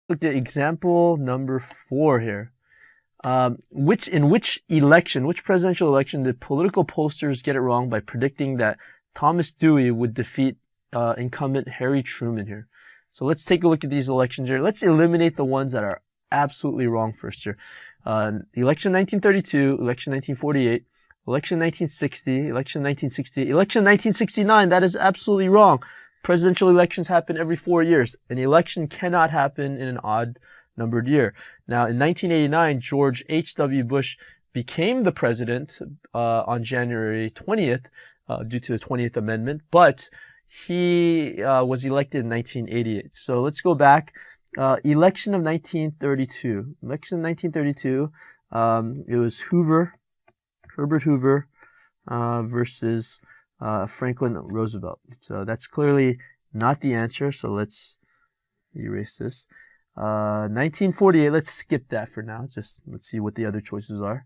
Look at example number 4 here. Which presidential election did political pollsters get it wrong by predicting that Thomas Dewey would defeat incumbent Harry Truman here? So let's take a look at these elections here. Let's eliminate the ones that are absolutely wrong first here. Election 1932, election 1948, election 1960, election 1968, election 1969. That is absolutely wrong. Presidential elections happen every 4 years. An election cannot happen in an odd numbered year. Now, in 1989, George H.W. Bush became the president on January 20th due to the 20th Amendment, but he was elected in 1988. So let's go back. Election of 1932. Election of 1932, it was Herbert Hoover versus Franklin Roosevelt. So that's clearly not the answer, so let's erase this. 1948, let's skip that for now. Just let's see what the other choices are.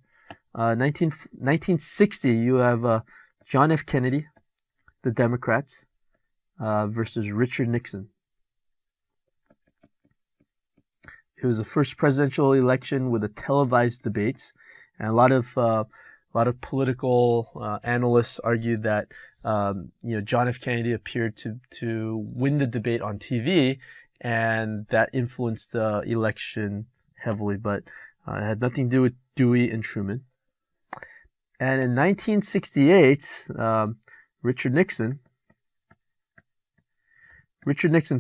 1960, you have John F. Kennedy, the Democrats, versus Richard Nixon. It was the first presidential election with a televised debates, and a lot of political analysts argued that John F. Kennedy appeared to win the debate on TV, and that influenced the election heavily, but it had nothing to do with Dewey and Truman. And in 1968, Richard Nixon,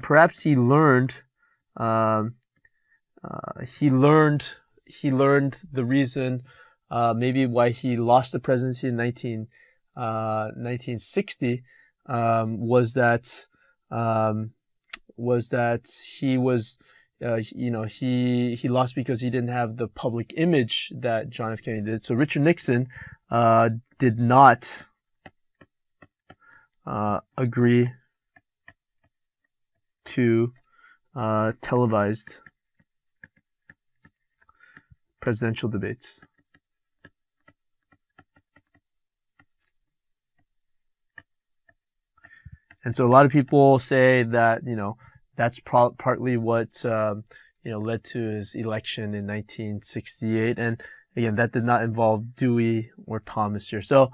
perhaps he learned the reason maybe why he lost the presidency in 1960 was that he was he lost because he didn't have the public image that John F. Kennedy did. So Richard Nixon did not agree to televised presidential debates. And so a lot of people say that, that's partly what, led to his election in 1968. And again, that did not involve Dewey or Thomas here. So,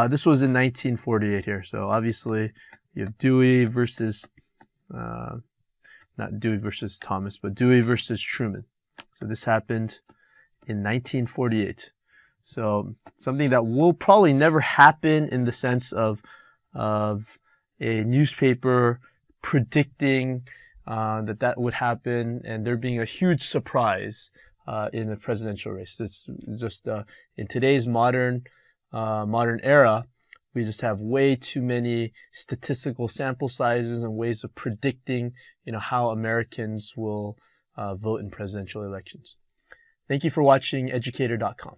this was in 1948 here. So obviously you have Dewey versus, not Dewey versus Thomas, but Dewey versus Truman. So this happened in 1948. So something that will probably never happen in the sense of a newspaper predicting that would happen, and there being a huge surprise in the presidential race. It's just in today's modern era, we just have way too many statistical sample sizes and ways of predicting, how Americans will vote in presidential elections. Thank you for watching Educator.com.